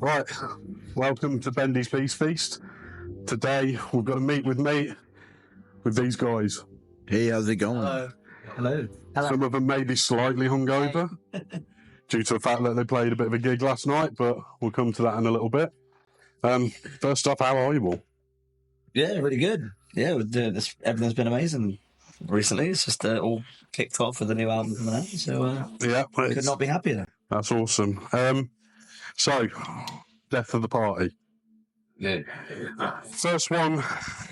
Right, welcome to Bendy's Beast Feast. Today we've got to meet with these guys. Hey, how's it going? Hello. Some of them may be slightly hungover due to the fact that they played a bit of a gig last night, but we'll come to that in a little bit. First off, how are you all? Yeah, really good. Yeah, everything's been amazing recently. It's just all kicked off with the new album coming out, so could not be happier. That's awesome. So, Death of the Party. Yeah. First one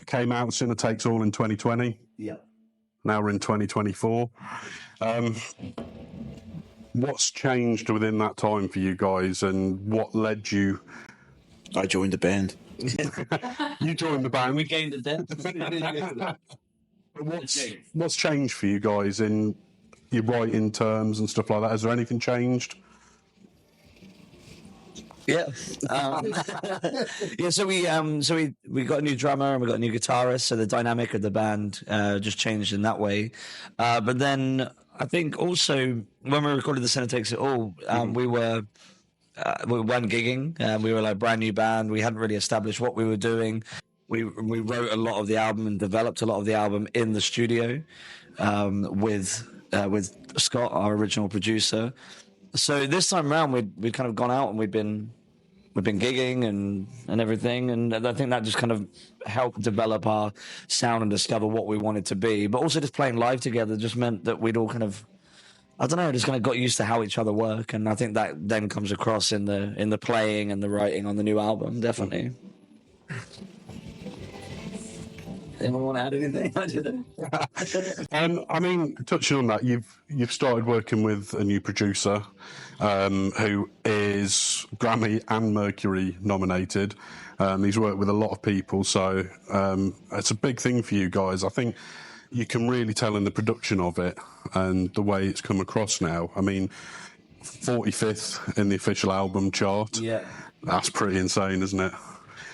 came out, Sinner Takes All in 2020. Yeah. Now we're in 2024. What's changed within that time for you guys, and what led you? I joined the band. You joined the band. We gained a death. What's changed for you guys in your writing terms and stuff like that? Has there anything changed? Yeah. So we got a new drummer and we got a new guitarist, so the dynamic of the band just changed in that way. But then I think also when we recorded The Sinner Takes It All, we weren't gigging. We were like a brand new band. We hadn't really established what we were doing. We wrote a lot of the album and developed a lot of the album in the studio with Scott, our original producer. So this time around, we'd kind of gone out and we've been gigging and everything, and I think that just kind of helped develop our sound and discover what we wanted to be. But also just playing live together just meant that we'd all kind of, I don't know, just kind of got used to how each other work, and I think that then comes across in the playing and the writing on the new album, definitely. Anyone want to add anything? I mean, touching on that, you've started working with a new producer who is Grammy and Mercury nominated. He's worked with a lot of people, so it's a big thing for you guys. I think you can really tell in the production of it and the way it's come across now. I mean, 45th in the official album chart. Yeah. That's pretty insane, isn't it?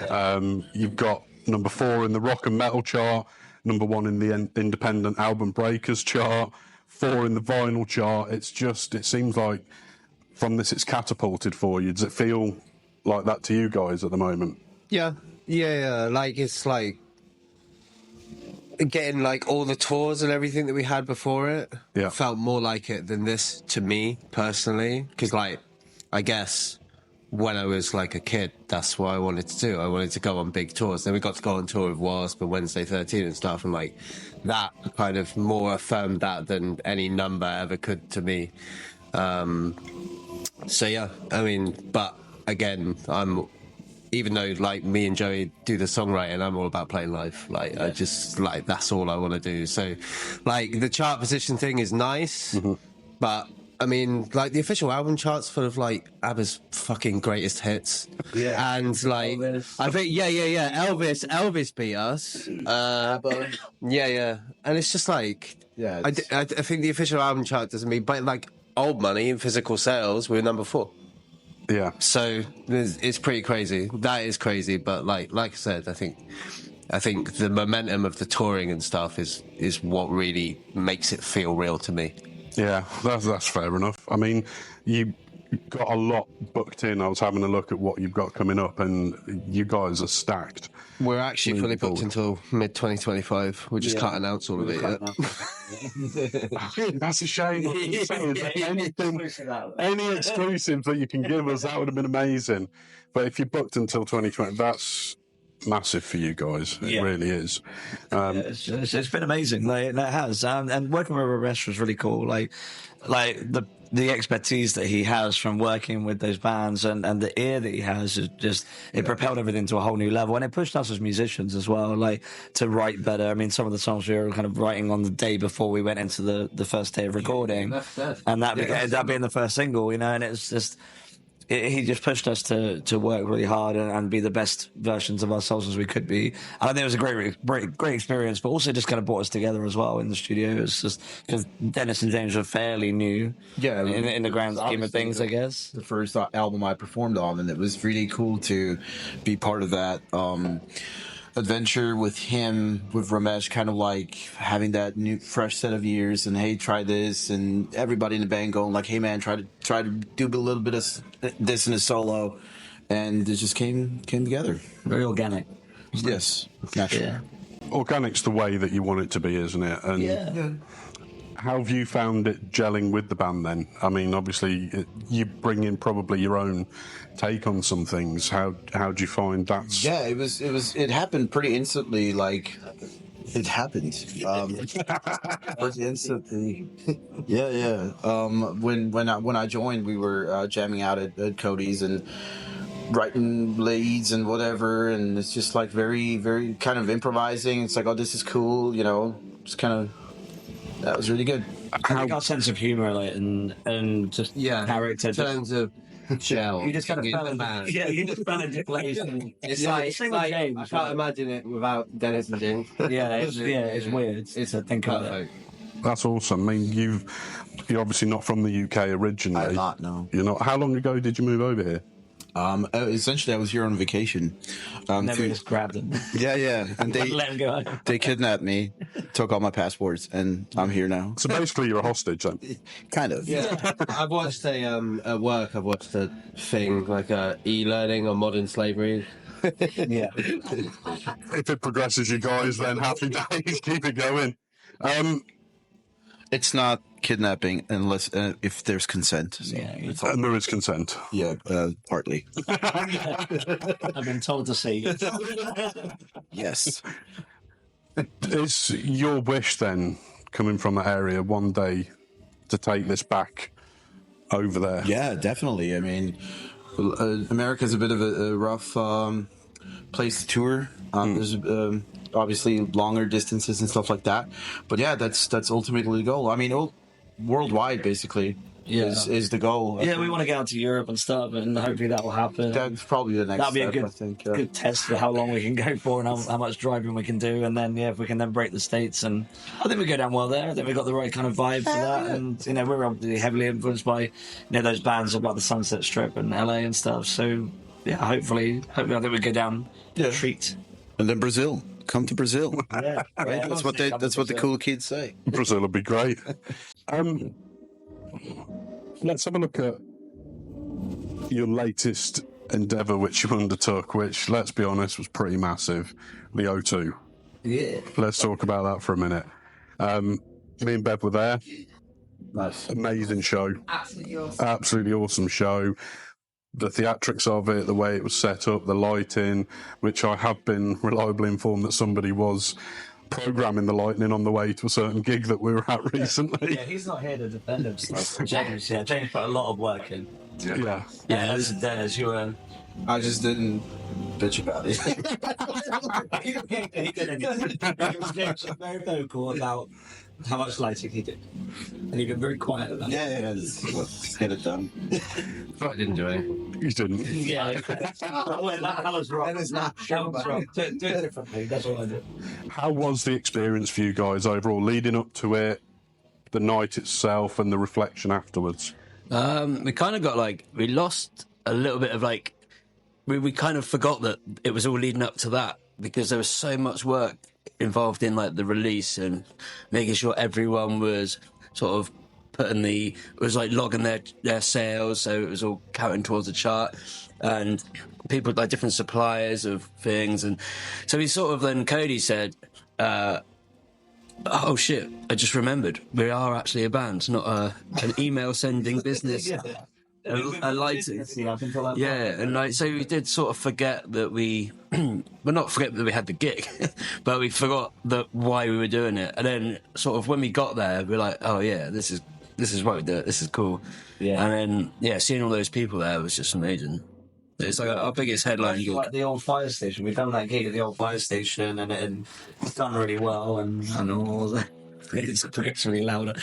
Yeah. You've got number 4 in the rock and metal chart, number 1 in the independent album breakers chart, 4 in the vinyl chart. It seems like from this it's catapulted for you. Does it feel like that to you guys at the moment? Yeah. Like, it's like getting like all the tours and everything that we had before it felt more like it than this to me personally. Because, like, I guess when I was like a kid, that's what I wanted to do. I wanted to go on big tours. Then we got to go on tour with Wasp and Wednesday 13 and stuff, and like that kind of more affirmed that than any number ever could to me. So yeah, I mean, but again, even though like me and Joey do the songwriting, I'm all about playing live. Like I just like, that's all I want to do. So like the chart position thing is nice, but I mean, like, the official album chart's full of, like, ABBA's fucking greatest hits. Yeah. And, like, Elvis. I think, Elvis beat us. Yeah. And it's just, like, I think the official album chart doesn't mean, but, like, Old Money in physical sales, we're number 4. Yeah. So it's pretty crazy. That is crazy. But, like I said, I think the momentum of the touring and stuff is what really makes it feel real to me. Yeah, that's fair enough. I mean, you got a lot booked in. I was having a look at what you've got coming up, and you guys are stacked. We're actually fully booked until mid-2025. We just can't announce all of it yet. That's a shame. Any exclusives that you can give us, that would have been amazing. But if you're booked until 2020, that's massive for you guys. It really is. It's been amazing. Like, it has. And working with Ramesh was really cool. Like the expertise that he has from working with those bands and the ear that he has is just, it propelled everything to a whole new level. And it pushed us as musicians as well, like, to write better. I mean, some of the songs we were kind of writing on the day before we went into the first day of recording. And that being the first single, you know, and it's just, he just pushed us to work really hard and be the best versions of ourselves as we could be. And I think it was a great experience, but also just kind of brought us together as well in the studio. It's just because Dennis and James were fairly new, in the grand scheme of things, I guess. The first album I performed on, and it was really cool to be part of that adventure with him, with Ramesh, kind of like having that new fresh set of ears and, hey, try this, and everybody in the band going like, hey man, try to do a little bit of this in a solo. and it just came together. Very organic. Yes, naturally. Yeah. Organic's the way that you want it to be, isn't it? And Yeah. how have you found it gelling with the band then? I mean, obviously, you bring in probably your own take on some things. How do you find that's... Yeah, it happened pretty instantly. Like, it happened. Pretty instantly. Yeah. When I joined, we were jamming out at Kodi's and writing leads and whatever, and it's just like very, very kind of improvising. It's like, oh, this is cool, just kind of. That was really good. I think our sense of humour, like, and just character. In terms of gel. You just kind of in fell the in. band. Yeah, you just fell into place. It's same with James, I can't imagine it without Dennis and Jim. It's weird. It's a think about it. That's awesome. I mean, you're obviously not from the UK originally. I'm not, no. You're not. How long ago did you move over here? Essentially, I was here on vacation. Never just grabbed him. Yeah, and Let him go. they kidnapped me, took all my passports, and I'm here now. So basically, you're a hostage then. Kind of. Yeah, I've watched at work. I've watched a thing like e-learning on modern slavery. Yeah. If it progresses, you guys, then happy days. Keep it going. It's not kidnapping unless if there's consent. So And there is consent. yeah, partly. I've been told to see. Yes. Is your wish then, coming from that area, one day to take this back over there? Yeah, definitely. I mean, America's a bit of a rough place to tour. There's obviously longer distances and stuff like that, but yeah, that's ultimately the goal. I mean, worldwide basically is the goal. Yeah, we want to get out to Europe and stuff, and hopefully that will happen. That's probably the next That'll be a step, good, I think. good test for how long we can go for and how much driving we can do, and then if we can then break the States, and I think we go down well there. I think we got the right kind of vibe for that, and we're obviously heavily influenced by those bands about the Sunset Strip and LA and stuff. So yeah, hopefully I think we go down treat. And then Brazil. Come to Brazil. Yeah, Right? That's what the cool kids say. Brazil would be great. Let's have a look at your latest endeavour which you undertook, which, let's be honest, was pretty massive. The O2. Yeah. Let's talk about that for a minute. Me and Bev were there. Nice. Amazing show. Absolutely awesome. Absolutely awesome show. The theatrics of it, the way it was set up, the lighting, which I have been reliably informed that somebody was programming the lighting on the way to a certain gig that we were at recently. Yeah, he's not here to defend himself. James put a lot of work in. Yeah. Yeah, this is Dennis. You were. I just didn't bitch about it. He didn't. James was very vocal about how much lighting he did, and he been very quiet about it. Yeah, let's get it done. I didn't do anything. You didn't. Yeah. That was wrong. That is not That was wrong. Do it differently. That's what I did. How was the experience for you guys overall, leading up to it, the night itself, and the reflection afterwards? We kind of got we lost a little bit of we kind of forgot that it was all leading up to that because there was so much work involved in the release and making sure everyone was sort of logging their sales, so it was all counting towards the chart, and people different suppliers of things, and so we sort of then Kodi said, oh shit, I just remembered we are actually a band, not an email sending business. I liked it. Yeah, and so we did sort of forget that not forget that we had the gig, but we forgot why we were doing it. And then sort of when we got there, we were like, oh yeah, this is why we do it. This is cool. Yeah. And then seeing all those people there was just amazing. It's our biggest headline gig. Like the old fire station. We've done that gig at the old fire station, and it's done really well. And all it's really louder.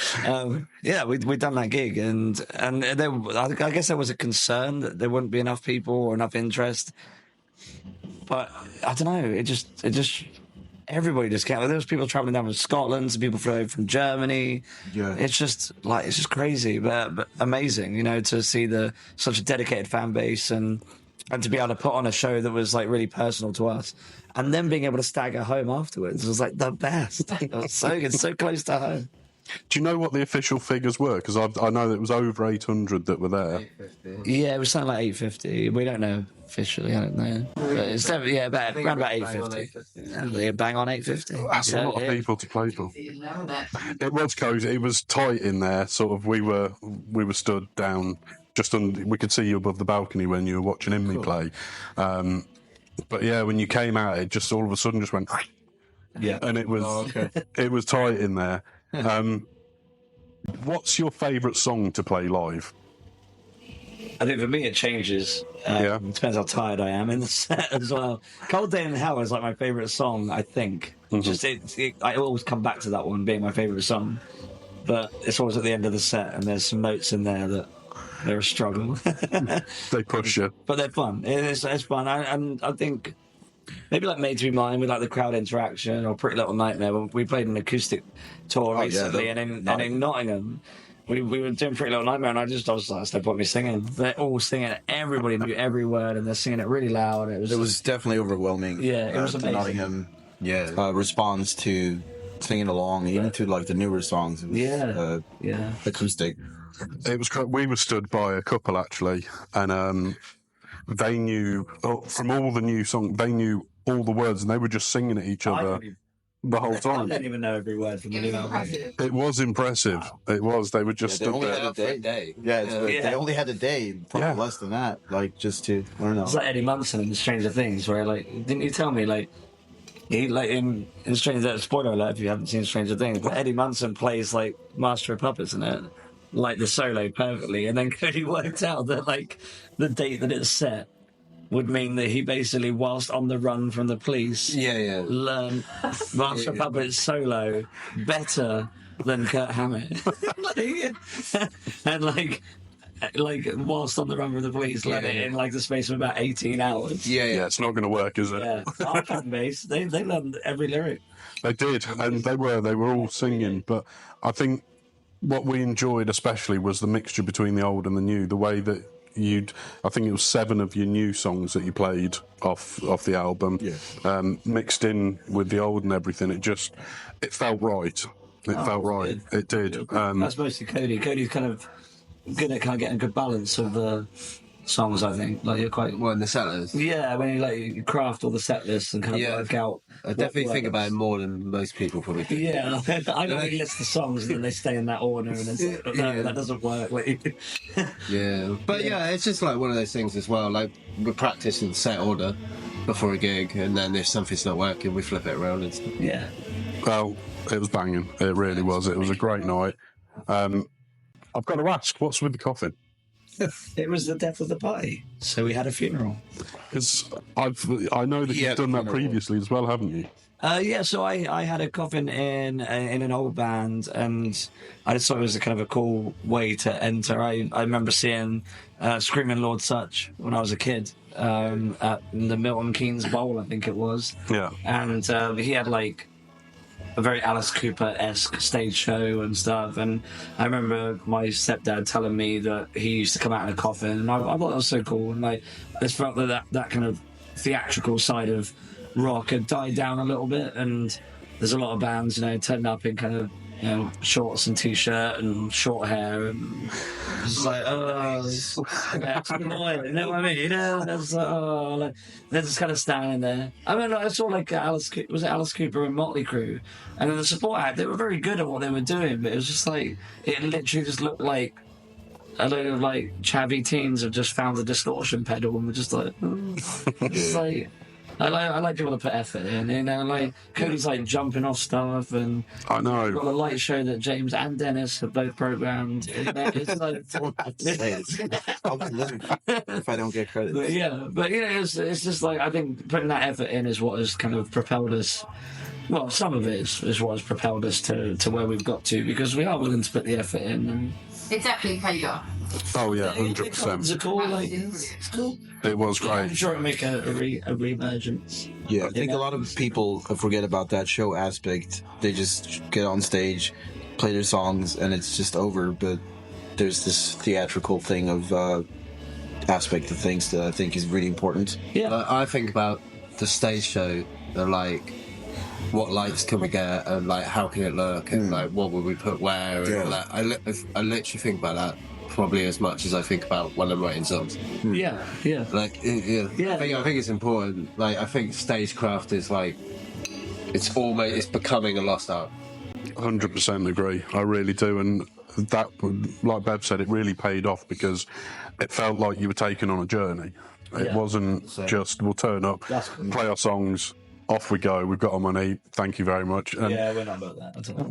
We'd done that gig, and I guess there was a concern that there wouldn't be enough people or enough interest. But I don't know. It just everybody just came. There was people traveling down from Scotland, some people flew from Germany. Yeah, it's just crazy, but amazing. To see such a dedicated fan base and to be able to put on a show that was really personal to us. And then being able to stagger home afterwards was the best. It was so good, so close to home. Do you know what the official figures were? Because I know that it was over 800 that were there. 850. Yeah, it was something like 850. We don't know officially. I don't know, but it's definitely around about 8:50. Bang on 8:50. That's a lot of people to play for. It was cozy. It was tight in there. Sort of, we were stood down just on. We could see you above the balcony when you were watching Inmi play. But yeah, when you came out, it just all of a sudden just went. Yeah, and it was it was tight in there. What's your favourite song to play live? I think for me it changes. It depends how tired I am in the set as well. Cold Day in Hell is like my favourite song, I think. Just I always come back to that one being my favourite song. But it's always at the end of the set, and there's some notes in there that they're a struggle. They push you. But they're fun. It's fun. And I think maybe like Made to Be Mine with like the crowd interaction, or Pretty Little Nightmare. We played an acoustic tour recently, and in Nottingham, we were doing Pretty Little Nightmare, and I was like, there's no point me singing. They're all singing it. Everybody knew every word, and they're singing it really loud. It was definitely overwhelming. Yeah, it was amazing. Nottingham response to singing along, even to like the newer songs. It was, acoustic. It was. We were stood by a couple actually, and they knew from all the new songs. They knew all the words, and they were just singing at each other the whole time. I don't even know every word from the new album. It was impressive. It was. They were just stood there. They only had a day, probably less than that. Like just to, I don't know. It's like Eddie Munson in Stranger Things, where like, didn't you tell me like? He like in Stranger Things. Spoiler alert if you haven't seen Stranger Things, but Eddie Munson plays like Master of Puppets in it, like the solo perfectly, and then Kodi worked out that like the date that it's set would mean that he basically, whilst on the run from the police, learned Master of Puppets solo better than Kurt Hammett, and like whilst on the run from the police, let it in like the space of about 18 hours. Yeah, it's not going to work, is it? Yeah, our fan base, they learned every lyric. They did, and they were all singing. But I think what we enjoyed especially was the mixture between the old and the new. The way that I think it was 7 of your new songs that you played off the album, mixed in with the old and everything. It felt right. It felt right. Good. It did. That's mostly Kodi. Kodi's kind of good at getting a good balance of the songs, I think. Like you're quite in the set list. Yeah, when you craft all the set lists and kind of work out. I definitely think about it more than most people probably do. Yeah, I normally list the songs and then they stay in that order, and it's like, no, that doesn't work. Like, but it's just like one of those things as well. Like we practice in set order before a gig, and then if something's not working, we flip it around and stuff. Yeah. Well, it was banging. It really was. It was a great night. I've got to ask, what's with the coffin? It was the death of the party, so we had a funeral. Because I know that you've done that previously as well, haven't you? So I had a coffin in an old band, and I just thought it was a kind of a cool way to enter. I remember seeing Screaming Lord Sutch when I was a kid at the Milton Keynes Bowl, I think it was. Yeah. And he had like a very Alice Cooper-esque stage show and stuff, and I remember my stepdad telling me that he used to come out in a coffin, and I thought that was so cool, and I just felt that kind of theatrical side of rock had died down a little bit, and there's a lot of bands, turning up in kind of shorts and t-shirt and short hair, and it's like, that's annoying, you know what I mean? That's like, they're just kind of standing there. I mean, I saw like Alice Cooper and Motley Crue, and then the support act, they were very good at what they were doing, but it was just like, it literally just looked like a load of like chavvy teens have just found the distortion pedal and were just like, it's like, I like people to put effort in, like Kodi's like jumping off stuff, and I know we've got a light show that James and Dennis have both programmed. It's like, I'll be living if I don't get credit. But it's just like, I think putting that effort in is what has kind of propelled us. Well, some of it is what has propelled us to where we've got to, because we are willing to put the effort in. And exactly, paid off. Oh yeah, 100%. It's cool. Like, it's cool. It was great. I'm sure it'll make a re-emergence. Yeah, I think a lot of people forget about that show aspect. They just get on stage, play their songs, and it's just over. But there's this theatrical thing of aspect of things that I think is really important. Yeah, I think about the stage show, and like, what lights can we get, and like how can it look, and like what would we put where, and like I literally think about that probably as much as I think about when I'm writing songs. Yeah. Like, yeah. I think it's important. Like, I think stagecraft is like, it's becoming a lost art. 100% agree. I really do. And that, like Bev said, it really paid off because it felt like you were taken on a journey. It wasn't just, we'll turn up, play our songs, off we go, we've got our money, thank you very much. And we're not about that at all.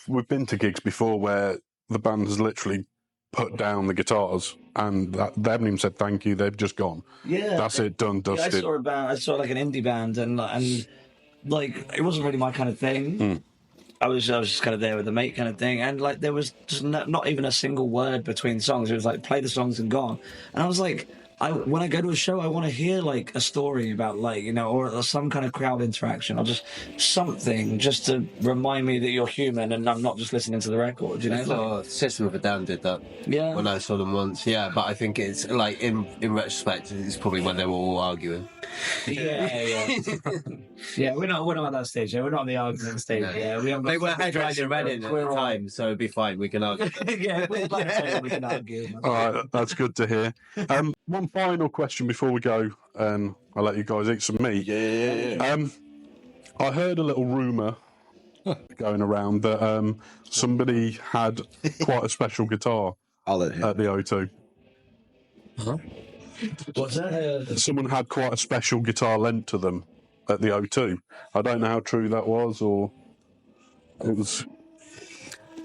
we've been to gigs before where the band has literally put down the guitars and they haven't even said thank you, they've just gone. Yeah. That's it, done, dusted. I saw like an indie band and like it wasn't really my kind of thing. I was just kind of there with the mate kind of thing, and like there was just not even a single word between songs. It was like play the songs and gone. And I was like, when I go to a show, I want to hear like a story about like, you know, or some kind of crowd interaction, or just something just to remind me that you're human and I'm not just listening to the record. You know, like, System of a Down did that. Yeah. When I saw them once, but I think it's like in retrospect, it's probably when they were all arguing. Yeah, we're not at that stage. We're not on the argument stage. Yeah, we haven't. They were headlining Reading at the time, so it'd be fine. We can argue. We can argue. All right, that's good to hear. One final question before we go, and I'll let you guys eat some meat. Yeah. I heard a little rumour going around that somebody had quite a special guitar I'll let him. at the O2. Huh? What's that? Someone had quite a special guitar lent to them at the O2. I don't know how true that was, or it was.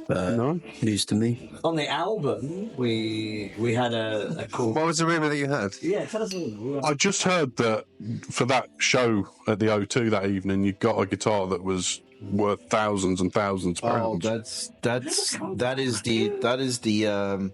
No, News to me. On the album, we had a cool. What was the rumour that you had? Yeah, tell us all. I just heard that for that show at the O2 that evening, you got a guitar that was worth thousands and thousands of pounds. That is the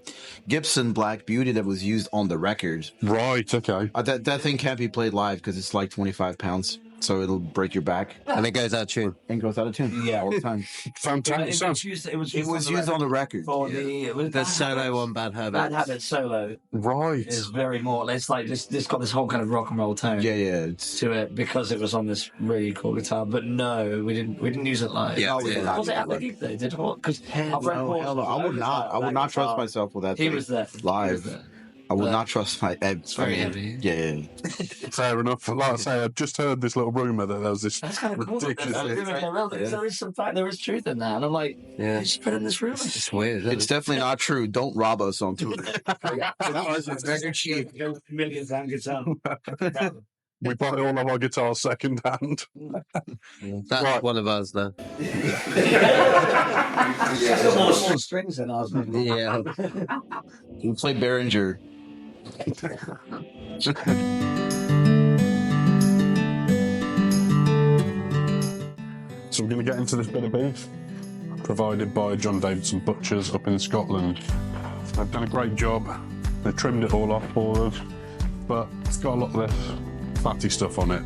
Gibson Black Beauty that was used on the record. Right. Okay. That thing can't be played live because it's like 25 pounds, so it'll break your back And it goes out of tune. and goes out of tune. Yeah. all the time. Fantastic. It was used on the record. for The solo on Bad Habits. Bad Habits solo Right. is very more. It's like this got this whole kind of rock and roll tone. Yeah. It's To it because it was on this really cool guitar, but no, we didn't use it live. Yeah, Was yeah. it at the gig though? Because hell no. I would not trust myself with that. He thing was there live. I would not trust my. It's very heavy. Yeah. Fair enough. Like I say, I've just heard this little rumour that there was this That's kind of cool. ridiculous. There is some fact, there is truth in that, and I'm like, Yeah. you just put in this rumor. It's weird. Isn't It's definitely not true. Don't rob us on tour. Very cheap. Millions and guitar. We buy all of our guitars second hand. That's Right. one of us, though. It's got more strings than ours. Yeah. We play Behringer. So we're going to get into this bit of beef provided by John Davidson Butchers up in Scotland. They've done a great job. They've trimmed it all off for us, but it's got a lot of this fatty stuff on it.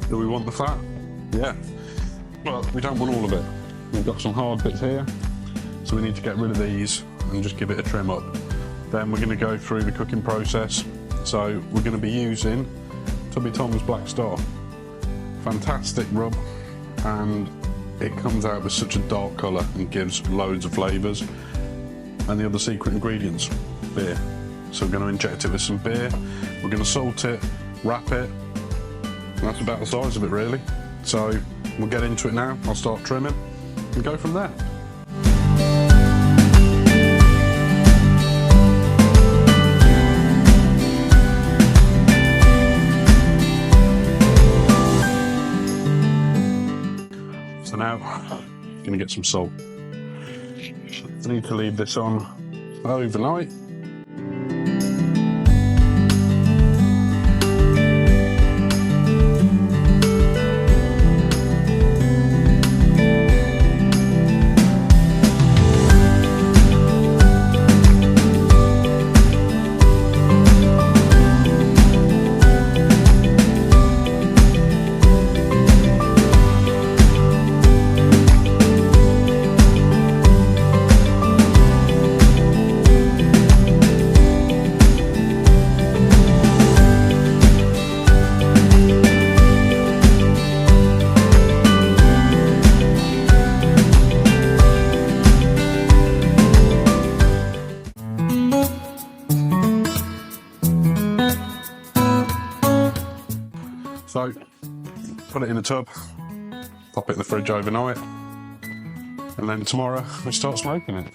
Do we want the fat? Yeah. But we don't want all of it. We've got some hard bits here, so we need to get rid of these and just give it a trim up. Then we're going to go through the cooking process. So we're going to be using Tubby Tom's Black Star. Fantastic rub, and it comes out with such a dark colour and gives loads of flavours. And the other secret ingredients, beer. So we're going to inject it with some beer, we're going to salt it, wrap it, and that's about the size of it really. So we'll get into it now, I'll start trimming and go from there. So now, I'm going to get some salt. I need to leave this on overnight. So, put it in a tub, pop it in the fridge overnight, and then tomorrow we start smoking it.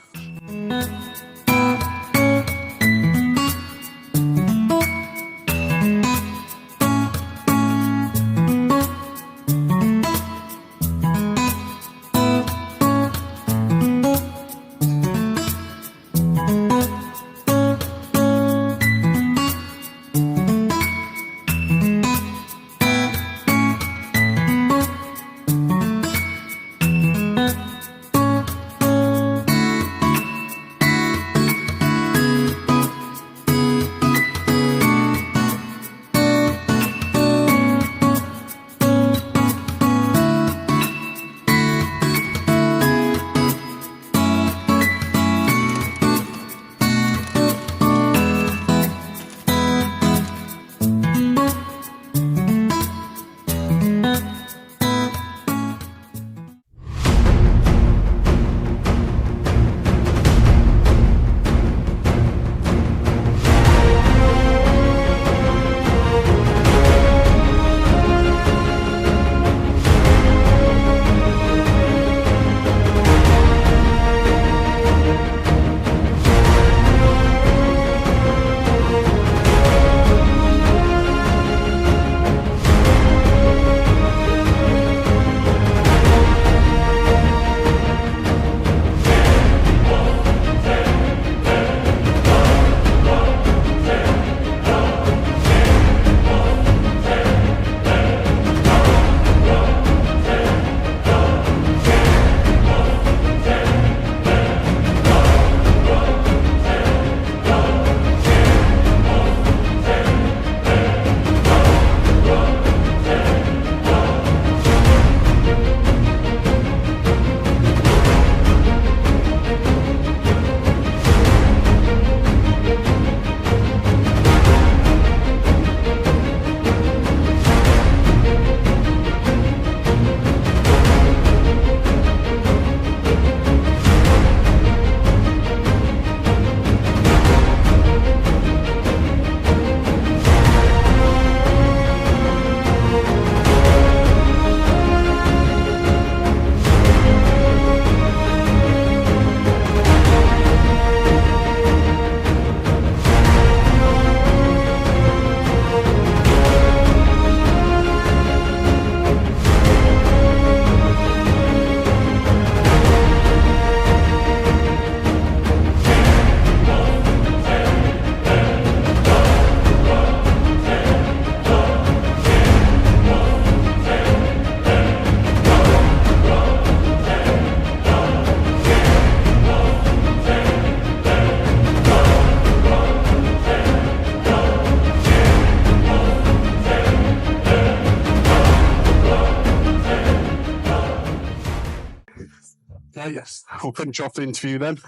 Yes, we'll finish off the interview then.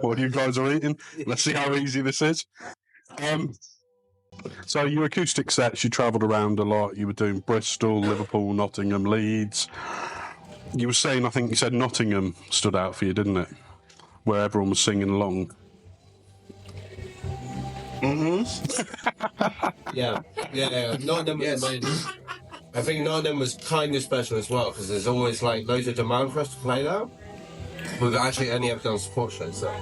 What you guys are eating. Let's see how easy this is. So your acoustic sets, you travelled around a lot. You were doing Bristol, Liverpool, Nottingham, Leeds. You were saying, I think you said Nottingham stood out for you, didn't it? Where everyone was singing along. Yeah. Nottingham was amazing. I think Nottingham was kind of special as well because there's always like loads of demand for us to play there. We've actually only ever done support shows, so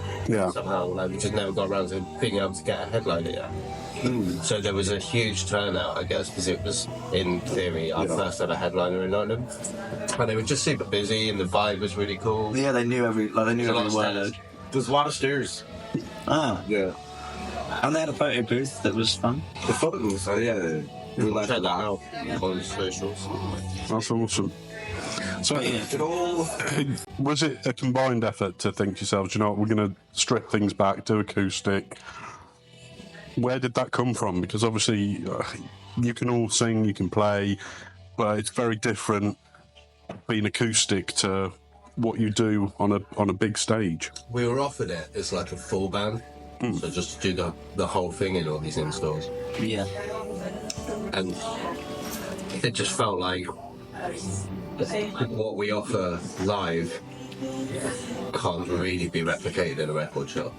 somehow like, we just never got around to being able to get a headliner yet. So there was a huge turnout, I guess, because it was, in theory, our first ever headliner in Nottingham. And they were just super busy, and the vibe was really cool. Yeah, they knew every word. There's a lot of stairs. Ah, Yeah. and they had a photo booth that was fun. The photos, yeah. We left Check that out on socials. That's awesome. So, was it a combined effort to think to yourselves, you know what, we're going to strip things back, do acoustic? Where did that come from? Because obviously you can all sing, you can play, but it's very different being acoustic to what you do on a big stage. We were offered it as like a full band, so just to do the whole thing in all these installs. Yeah. And it just felt like what we offer live can't really be replicated in a record shop.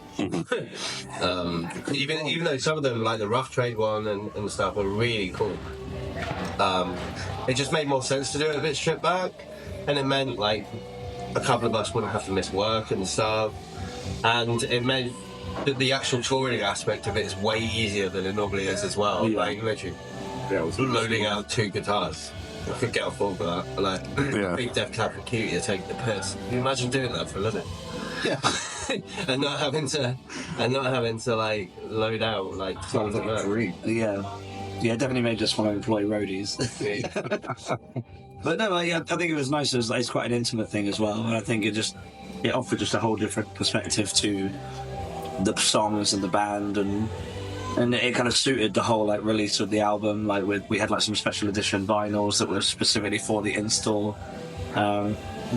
Even though some of them, like the Rough Trade one and stuff, are really cool. it just made more sense to do it a bit stripped back, and it meant like a couple of us wouldn't have to miss work and stuff, and it meant that the actual touring aspect of it is way easier than it normally is as well. Like literally, I was loading out 2 guitars. I could get off board with that. Like, big Def Cab for Cutie to take the piss. Can you imagine doing that for a living? Yeah. and not having to like load out like songs like that. Yeah, definitely made us want to employ roadies. But no, I think it was nice. It's quite an intimate thing as well, and I think it offered just a whole different perspective to the songs and the band, and it kind of suited the whole like release of the album. Like we had like some special edition vinyls that were specifically for the in-store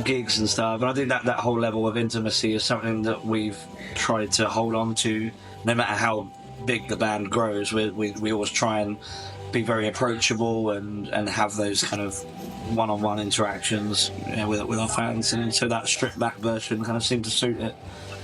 gigs and stuff. And I think that whole level of intimacy is something that we've tried to hold on to, no matter how big the band grows. We always try and be very approachable and have those kind of one-on-one interactions, you know, with our fans, and so that stripped back version kind of seemed to suit it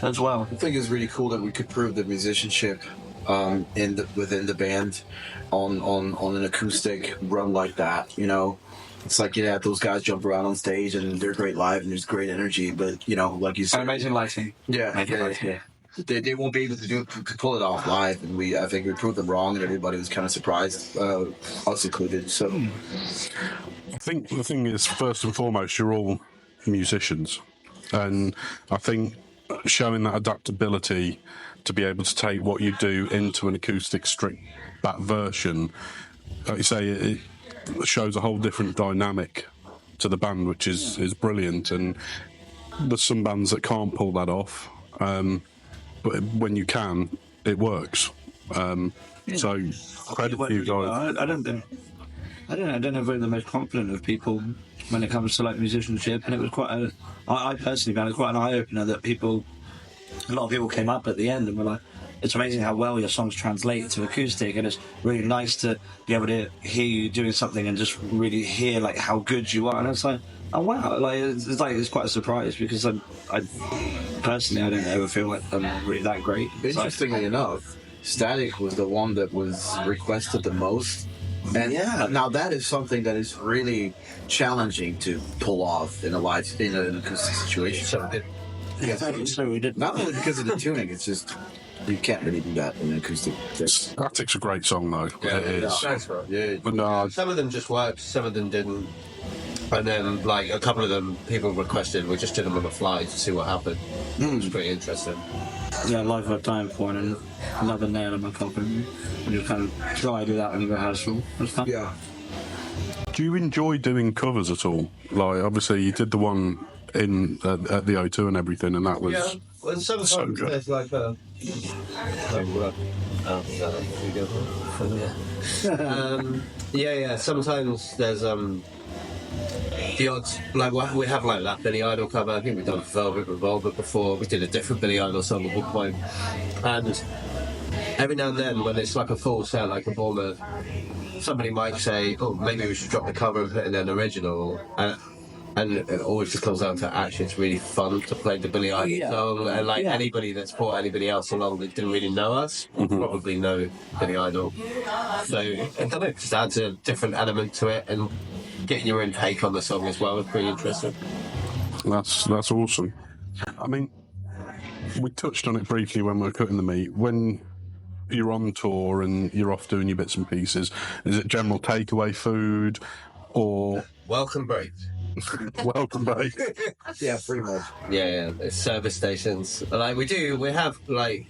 as well. I think it's really cool that we could prove the musicianship within the band on an acoustic run like that. You know, it's like, yeah, those guys jump around on stage and they're great live and there's great energy, but you know, like you said, amazing lighting. Yeah. They won't be able to pull it off live, and I think we proved them wrong, and everybody was kind of surprised, us included. So I think the thing is, first and foremost, you're all musicians, and I think showing that adaptability to be able to take what you do into an acoustic stripped back version, like you say, it shows a whole different dynamic to the band, which is brilliant. And there's some bands that can't pull that off. But when you can, it works. So credit to you guys. I don't know if we're the most confident of people when it comes to like musicianship, and it was I personally found it quite an eye opener that a lot of people came up at the end and were like, it's amazing how well your songs translate to acoustic, and it's really nice to be able to hear you doing something and just really hear like how good you are. And it's like, oh wow, it's quite a surprise, because I personally I don't ever feel like I'm really that great. Interestingly enough, Static was the one that was requested the most. And now that is something that is really challenging to pull off in an acoustic situation. So we did. Not only because of the tuning, it's just you can't really do that in an acoustic. Static's a great song though. Yeah, it is. Thanks, bro. Yeah. But no, Some of them just worked, some of them didn't. And then, like, a couple of them people requested, we just did them on the fly to see what happened. It was pretty interesting. Yeah, live I've time for and another nail in my coffin. We just kind of try to do that in rehearsal and stuff. Yeah. do you enjoy doing covers at all? Like, obviously, you did the one in at the O2 and everything, and that was well, sometimes so good. there's like a sometimes there's the odds, like we have like that Billy Idol cover. I think we've done Velvet Revolver before. We did a different Billy Idol song at one point, and every now and then when it's like a full set, like a Bournemouth, somebody might say, oh, maybe we should drop the cover and put in an original, and it always just comes down to actually it's really fun to play the Billy Idol song, and like anybody that's brought anybody else along that didn't really know us probably know Billy Idol, so it kind of just adds a different element to it, and getting your own take on the song as well is pretty interesting. That's awesome. I mean, we touched on it briefly when we were cutting the meat. When you're on tour and you're off doing your bits and pieces, is it general takeaway food or welcome break? Welcome break. Yeah, pretty much. Yeah, it's service stations. Like we have like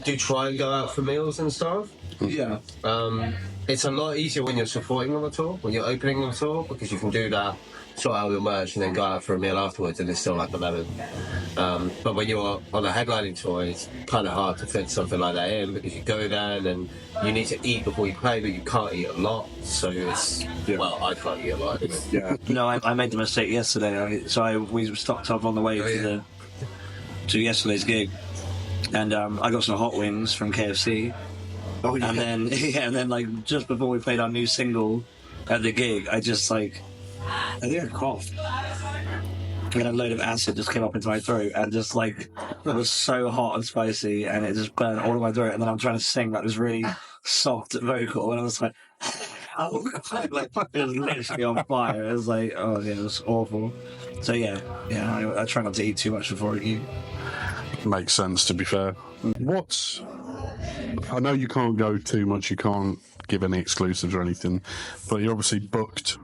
do try and go out for meals and stuff. Yeah. It's a lot easier when you're supporting on the tour, when you're opening on the tour, because you can do that, sort out your merch, and then go out for a meal afterwards, and it's still like 11. But when you're on a headlining tour, it's kind of hard to fit something like that in, because you go down and you need to eat before you play, but you can't eat a lot. So it's well, I can't eat a lot. Yeah. No, I made the mistake yesterday. We stopped up on the way to yesterday's gig, and I got some hot wings from KFC. Oh, yeah. And then like just before we played our new single at the gig, I think I coughed. And a load of acid just came up into my throat, and just like it was so hot and spicy, and it just burned all of my throat. And then I'm trying to sing like this really soft vocal, and I was like, Like, it was literally on fire. It was like, oh yeah, it was awful. So yeah, I try not to eat too much before I eat. Makes sense, to be fair. I know you can't go too much, you can't give any exclusives or anything, but you're obviously booked.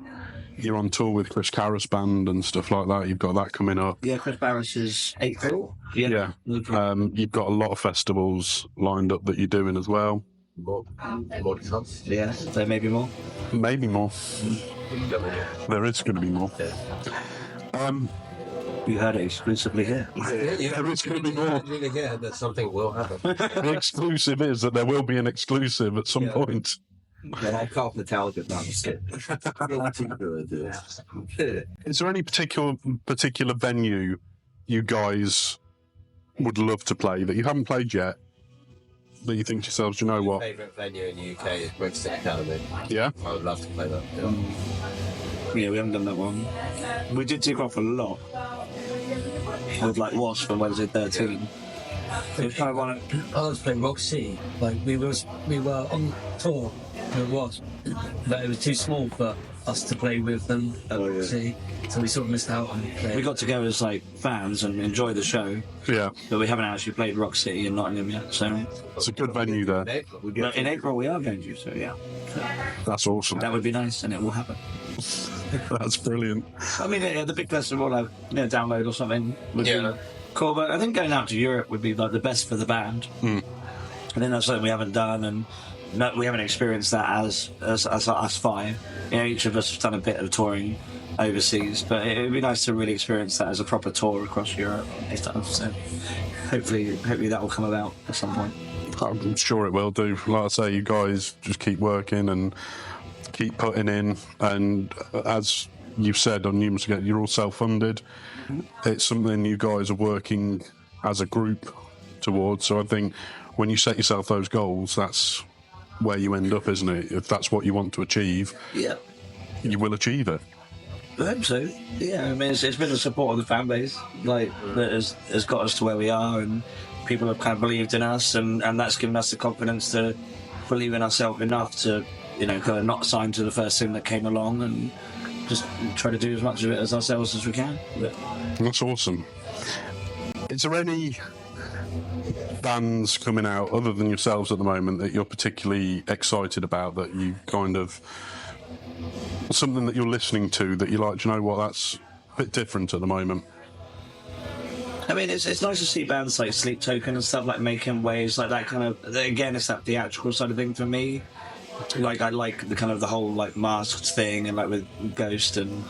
You're on tour with Chris Carras band and stuff like that. You've got that coming up. Yeah, Chris Barris is April. Yeah. You've got a lot of festivals lined up that you're doing as well. More to come. Yeah, there may be more. Maybe more. There is going to be more. You heard it exclusively here. There is going to be more. Yeah, that something will happen. The exclusive is that there will be an exclusive at some point. Yeah, I call Metallica down the skip. Is there any particular venue you guys would love to play that you haven't played yet, that you think to yourselves, you know what? Favourite venue in the UK is Brisket Academy. Yeah? I would love to play that. Yeah, we haven't done that one. We did tick off a lot. With like Wasp on Wednesday 13. I was playing Rock City. Like we were on tour with Wasp, but it was too small for us to play with them at Rock City, so we sort of missed out on playing. We got together as like fans and enjoyed the show, Yeah. but we haven't actually played Rock City in Nottingham yet. So It's a good venue there. but in April we are going to. So yeah, That's awesome. that would be nice, and it will happen. That's brilliant. I mean, yeah, the big festival, like download or something would be cool. But I think going out to Europe would be like the best for the band. And then that's something we haven't done, and we haven't experienced that as us five. Each of us have done a bit of touring overseas, but it would be nice to really experience that as a proper tour across Europe and stuff. So hopefully that will come about at some point. I'm sure it will do. Like I say, you guys just keep working and keep putting in, and as you've said on numerous occasions, you're all self-funded. It's something you guys are working as a group towards, so I think when you set yourself those goals, that's where you end up, isn't it? If that's what you want to achieve, you will achieve it. I hope so. Yeah, I mean, it's been the support of the fan base, like that has got us to where we are, and people have kind of believed in us, and that's given us the confidence to believe in ourselves enough to, kind of not sign to the first thing that came along, and just try to do as much of it as ourselves as we can. But That's awesome. Is there any bands coming out other than yourselves at the moment that you're particularly excited about, that you kind of, something that you're listening to that you like, do you know what, that's a bit different at the moment? I mean, it's nice to see bands like Sleep Token and stuff like making waves, like that kind of, again, it's that theatrical side of thing for me. Like, I like the kind of the whole like masked thing, and like with Ghost and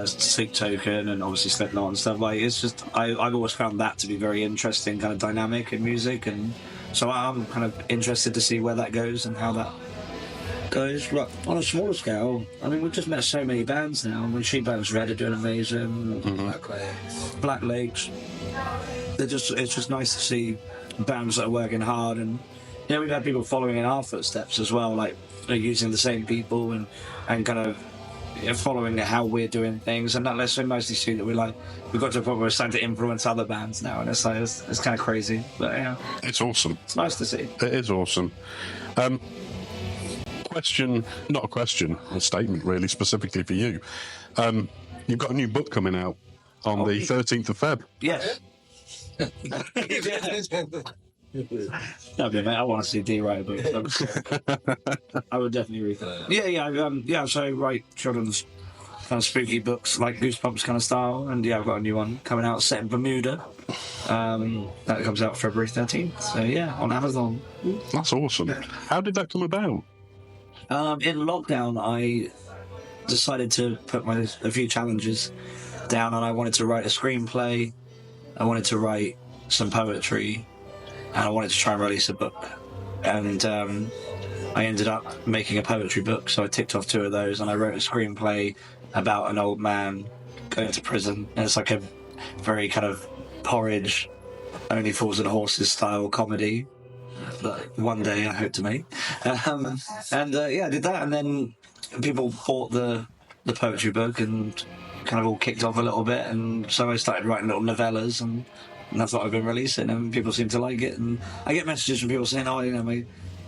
Sleep Token and obviously Slipknot and stuff. Like, it's just I've always found that to be very interesting, kind of dynamic in music, and so I'm kind of interested to see where that goes and how that goes. But on a smaller scale, I mean, we've just met so many bands now. I mean, Sheep Bands Red are doing amazing. Black Lakes. It's just nice to see bands that are working hard, and we've had people following in our footsteps as well, like using the same people and kind of following how we're doing things, and that's so nicely see that we've got to a point where we're starting to influence other bands now, and it's like it's kind of crazy, but It's awesome. it's nice to see. It is awesome. Not a question, a statement really, specifically for you. You've got a new book coming out on the 13th of Feb. Yes. No, mate, I want to see D write a book. I would definitely read that. Yeah. So I write children's kind of spooky books, like Goosebumps kind of style, and I've got a new one coming out set in Bermuda. That comes out February 13th. So on Amazon. That's awesome. How did that come about? In lockdown, I decided to put a few challenges down, and I wanted to write a screenplay. I wanted to write some poetry. And I wanted to try and release a book. And I ended up making a poetry book, so I ticked off 2 of those, and I wrote a screenplay about an old man going to prison. And it's like a very kind of Porridge, Only Fools and Horses style comedy that one day I hope to make. I did that, and then people bought the poetry book and kind of all kicked off a little bit, and so I started writing little novellas, and that's what I've been releasing, and people seem to like it. And I get messages from people saying,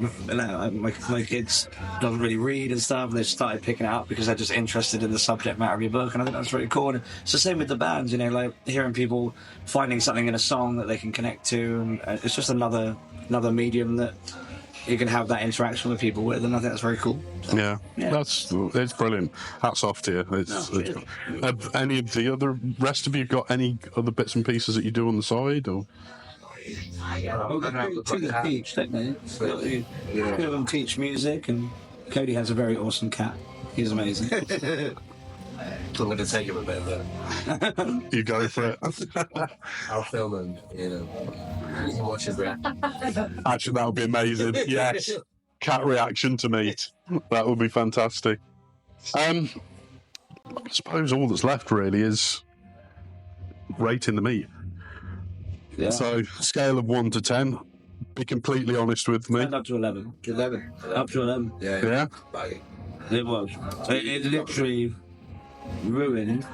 my kids don't really read and stuff, and they started picking it up because they're just interested in the subject matter of your book, and I think that's really cool. And it's the same with the bands, you know, like hearing people finding something in a song that they can connect to, and it's just another medium that you can have that interaction with people with, and I think that's very cool. So, Yeah, it's brilliant. Hats off to you. Have any of the rest of you got any other bits and pieces that you do on the side, or? To the beach, don't they? Two of them teach music, and Kodi has a very awesome cat. He's amazing. I'm going to take him a bit of that. You go for it. I'll film him, you know. You can watch his reaction. Actually, that would be amazing. Yes. Cat reaction to meat. That would be fantastic. I suppose all that's left really is rating the meat. Yeah. So, scale of 1 to 10. Be completely honest with me. And up to 11. 11. Up to 11. Yeah? It was. It literally ruined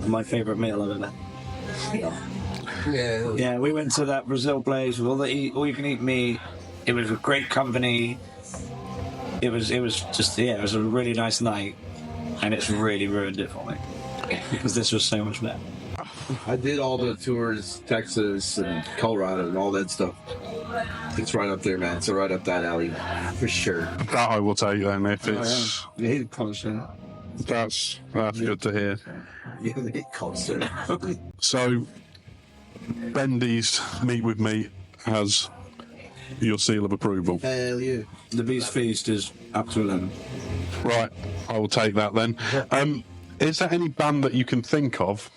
my favourite meal I've ever had. Yeah, we went to that Brazil place with all you can eat meat. It was a great company. It was just, it was a really nice night, and it's really ruined it for me because this was so much better. I did all the tours, Texas and Colorado and all that stuff. It's right up there, man. It's right up that alley, for sure. That I will tell you then, if it's... Yeah, he's constant. That's good to hear. Yeah, constant. So, Bendy's Meat with Me has your seal of approval. Hell yeah. The Beast Feast is up to 11. Right, I will take that then. Is there any band that you can think of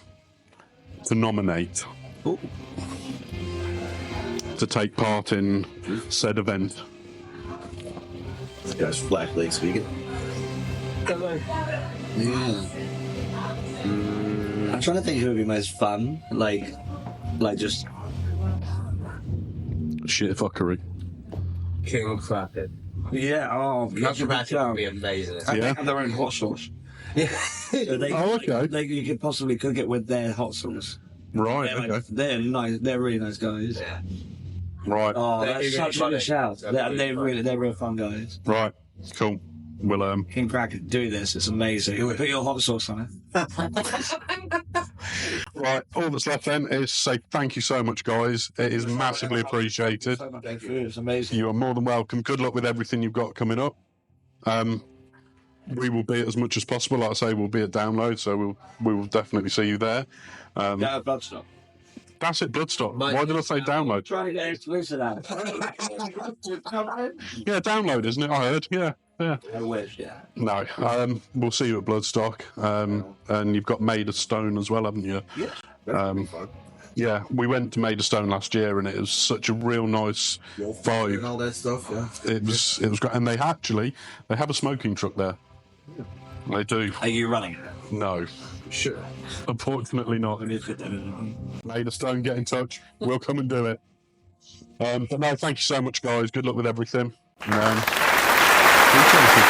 to nominate to take part in said event? This guy's Black Lake speaking. Yeah. I'm trying to think who would be most fun. Like just Shit fuckery. King Crackhead. that's Crackhead would be amazing. They Yeah. have their own hot sauce. So they, okay. you could possibly cook it with their hot sauce. Right, They're, okay. they're nice. They're really nice guys. Yeah. Right, Oh, They're that's really such a funny. good shout. They're They're real fun guys. right. Cool. We'll, King Cracker, do this. It's amazing. Put your hot sauce on it. right, all that's left then is say thank you so much, guys. It is massively appreciated. Thank you. It's amazing. You are more than welcome. Good luck with everything you've got coming up. We will be as much as possible. Like I say, we'll be at Download, so we will definitely see you there. Yeah, Bloodstock. That's it, Bloodstock. Why did I say Download? Trying to get exclusive out. Yeah, Download, isn't it? I heard. Yeah. I wish, yeah. No, we'll see you at Bloodstock. And you've got Made of Stone as well, haven't you? Yeah. Yeah, we went to Made of Stone last year, and it was such a real nice And vibe. all that stuff, yeah. It was great, and they have a smoking truck there. They do. Are you running? No, Sure. unfortunately not. Made of Stone, get in touch. We'll come and do it. But no, thank you so much, guys. Good luck with everything. And, be careful.